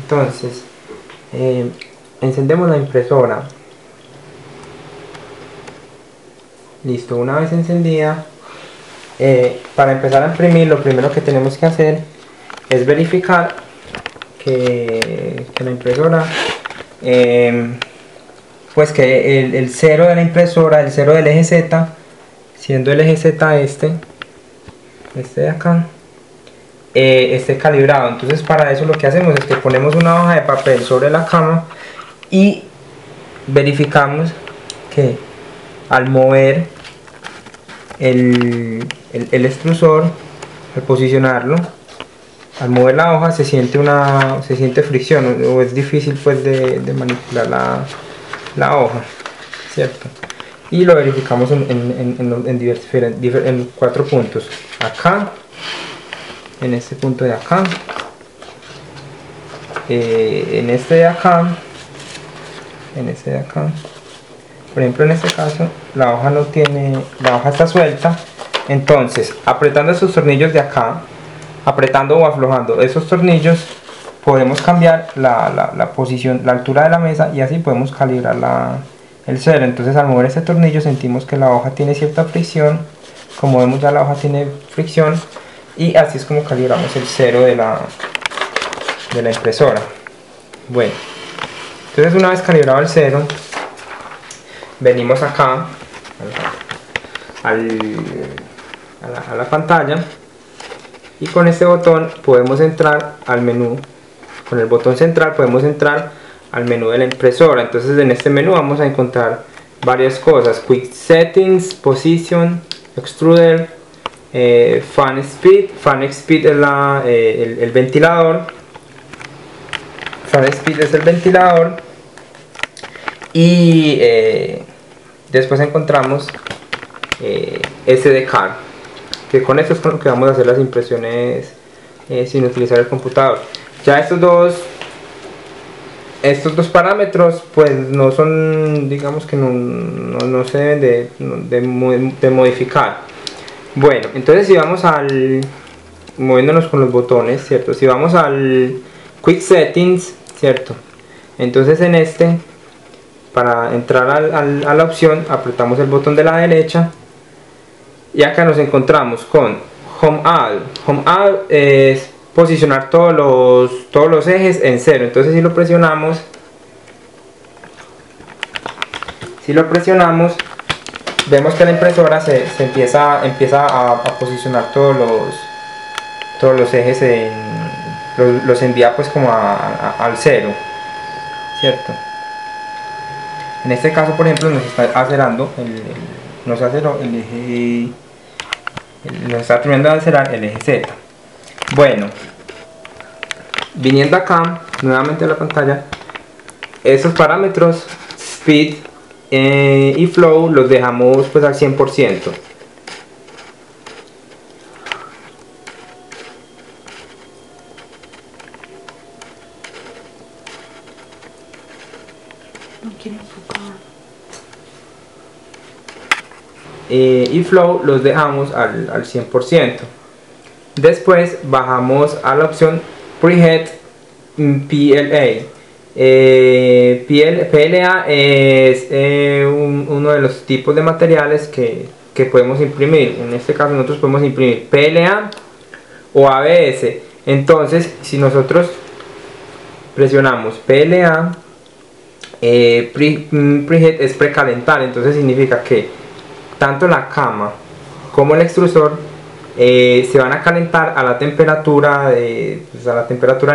Entonces encendemos la impresora. Listo, una vez encendida, para empezar a imprimir, lo primero que tenemos que hacer es verificar que la impresora, pues que el cero de la impresora, el cero del eje Z, siendo el eje Z este de acá, esté calibrado. Entonces para eso lo que hacemos es que ponemos una hoja de papel sobre la cama y verificamos que al mover el extrusor, al posicionarlo, al mover la hoja se siente fricción, o es difícil pues de manipular la hoja, ¿cierto? Y lo verificamos en 4 puntos: acá, en este punto de acá, en este de acá, en este de acá. Por ejemplo, en este caso la hoja está suelta. Entonces, apretando esos tornillos de acá, apretando o aflojando esos tornillos, podemos cambiar la posición, la altura de la mesa, y así podemos calibrar el cero. Entonces, al mover este tornillo sentimos que la hoja tiene cierta fricción. Como vemos, ya la hoja tiene fricción, y así es como calibramos el cero de la impresora. Bueno, entonces una vez calibrado el cero, venimos acá a la pantalla, y con este botón podemos entrar al menú. Con el botón central podemos entrar al menú de la impresora. Entonces en este menú vamos a encontrar varias cosas: Quick Settings, Position, Extruder, Fan Speed. Fan Speed es el ventilador. Fan Speed es el ventilador. Y después encontramos SD Card, que con esto es con lo que vamos a hacer las impresiones sin utilizar el computador. Ya estos dos parámetros pues no son, digamos que no se deben de modificar. Bueno, entonces si vamos moviéndonos con los botones, ¿cierto? Si vamos al Quick Settings, ¿cierto? Entonces en este, para entrar a la opción, apretamos el botón de la derecha, y acá nos encontramos con Home All. Home All es posicionar todos los ejes en cero. Entonces si lo presionamos, vemos que la impresora empieza a posicionar todos los ejes los envía pues como al cero, ¿cierto? En este caso, por ejemplo, nos está acelerando nos está terminando de acelerar el eje Z. Bueno, viniendo acá nuevamente a la pantalla, esos parámetros Speed y Flow los dejamos pues al 100%. Y Flow los dejamos al 100%. Después bajamos a la opción Preheat PLA. PLA es uno de los tipos de materiales que podemos imprimir. En este caso nosotros podemos imprimir PLA o ABS. Entonces si nosotros presionamos PLA, Preheat es precalentar. Entonces significa que tanto la cama como el extrusor se van a calentar a la temperatura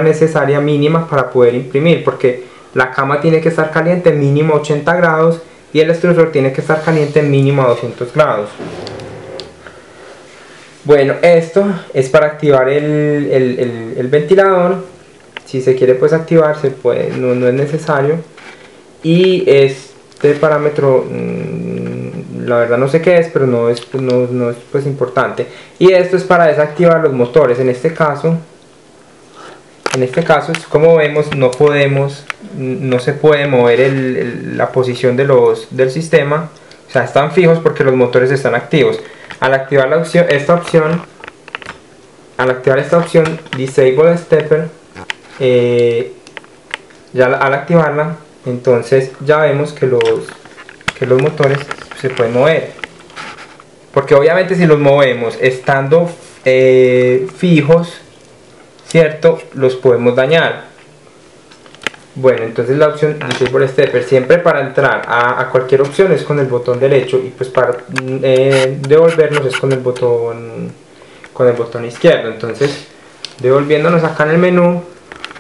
necesaria mínima para poder imprimir, porque la cama tiene que estar caliente mínimo a 80 grados y el extrusor tiene que estar caliente mínimo a 200 grados. Bueno, esto es para activar el ventilador. Si se quiere pues activar, se puede, no es necesario. Y este parámetro la verdad no sé qué es, pero no es pues importante. Y esto es para desactivar los motores. En este caso, como vemos, no se puede mover la posición del sistema. O sea, están fijos porque los motores están activos. Al activar esta opción, Disable Stepper, ya al activarla, entonces ya vemos que los motores se pueden mover. Porque obviamente si los movemos estando fijos, ¿cierto? Los podemos dañar. Bueno, entonces la opción Disable Stepper, siempre para entrar a cualquier opción es con el botón derecho, y pues para devolvernos es con el botón izquierdo. Entonces, devolviéndonos acá en el menú,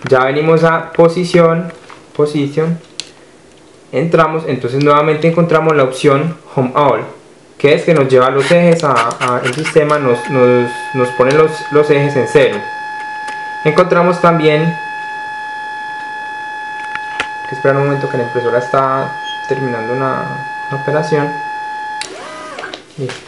ya venimos a Position, entramos, entonces nuevamente encontramos la opción Home All, que es que nos lleva a los ejes, el sistema nos pone los ejes en 0. Encontramos también, que esperar un momento que la impresora está terminando una operación. Listo.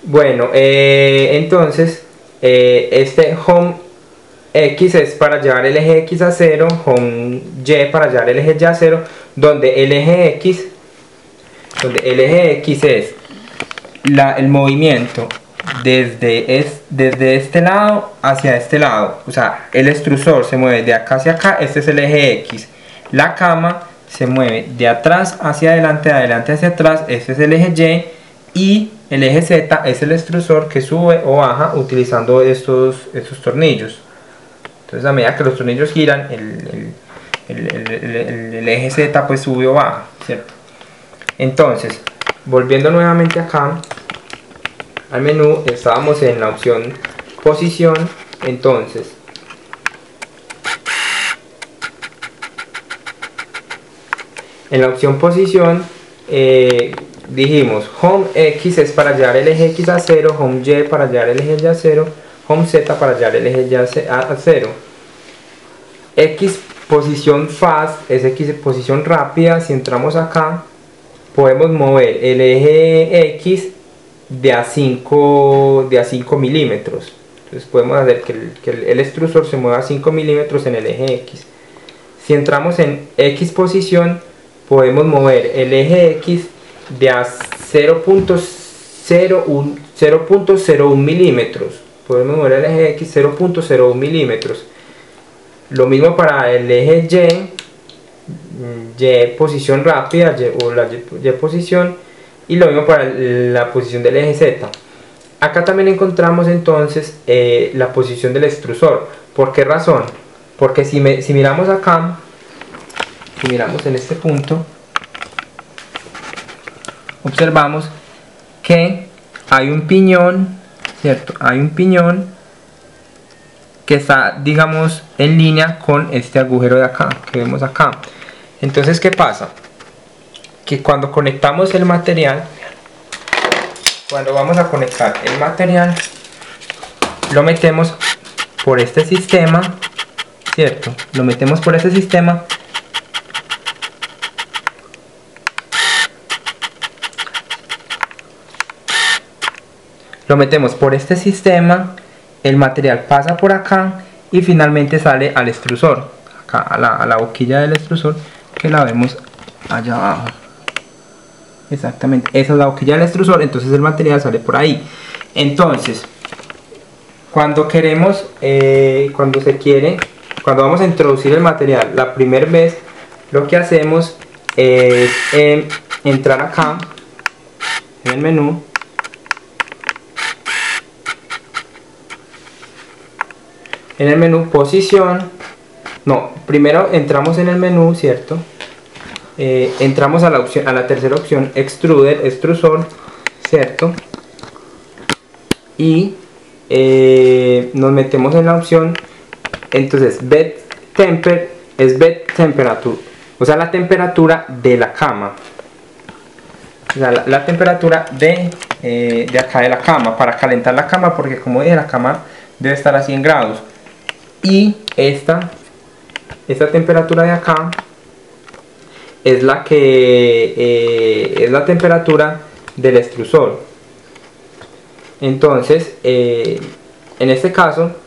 Bueno, entonces este Home X es para llevar el eje X a 0, Home Y para llevar el eje Y a 0, donde el eje X es el movimiento desde este lado hacia este lado. O sea, el extrusor se mueve de acá hacia acá, este es el eje X. La cama se mueve de atrás hacia adelante, de adelante hacia atrás, este es el eje Y. Y el eje Z es el extrusor que sube o baja utilizando estos tornillos. Entonces, a medida que los tornillos giran, el eje Z pues sube o baja, ¿cierto? Entonces, volviendo nuevamente acá al menú, estábamos en la opción Posición. Entonces, en la opción Posición, dijimos Home X es para llevar el eje X a 0, Home Y para llevar el eje Y a 0, Home Z para llevar el eje Y a 0. X posición fast es X posición rápida. Si entramos acá, podemos mover el eje X de a 5 milímetros. Entonces podemos hacer que el extrusor se mueva a 5 milímetros en el eje X. Si entramos en X posición, podemos mover el eje X de a 0.01 milímetros. Podemos mover el eje X 0.01 milímetros. Lo mismo para el eje Y posición rápida, o la Y posición, y lo mismo para la posición del eje Z. Acá también encontramos entonces la posición del extrusor. ¿Por qué razón? Porque si miramos acá, si miramos en este punto, observamos que hay un piñón, ¿cierto? Hay un piñón que está, digamos, en línea con este agujero de acá, que vemos acá. Entonces, ¿qué pasa? Que cuando conectamos el material, cuando vamos a conectar el material, lo metemos por este sistema, ¿cierto? Lo metemos por este sistema. Lo metemos por este sistema, el material pasa por acá y finalmente sale al extrusor, acá a la boquilla del extrusor, que la vemos allá abajo. Exactamente, esa es la boquilla del extrusor, entonces el material sale por ahí. Entonces, cuando queremos, cuando vamos a introducir el material la primera vez, lo que hacemos es entrar acá en el menú. En el menú posición, primero entramos en el menú, ¿cierto? Entramos a la tercera opción, extruder, extrusor, ¿cierto? Y nos metemos en la opción, entonces bed temper es bed temperature, o sea, la temperatura de la cama, o sea, la temperatura de acá de la cama, para calentar la cama, porque como dije, la cama debe estar a 100 grados. Y esta temperatura de acá es la es la temperatura del extrusor. Entonces, en este caso,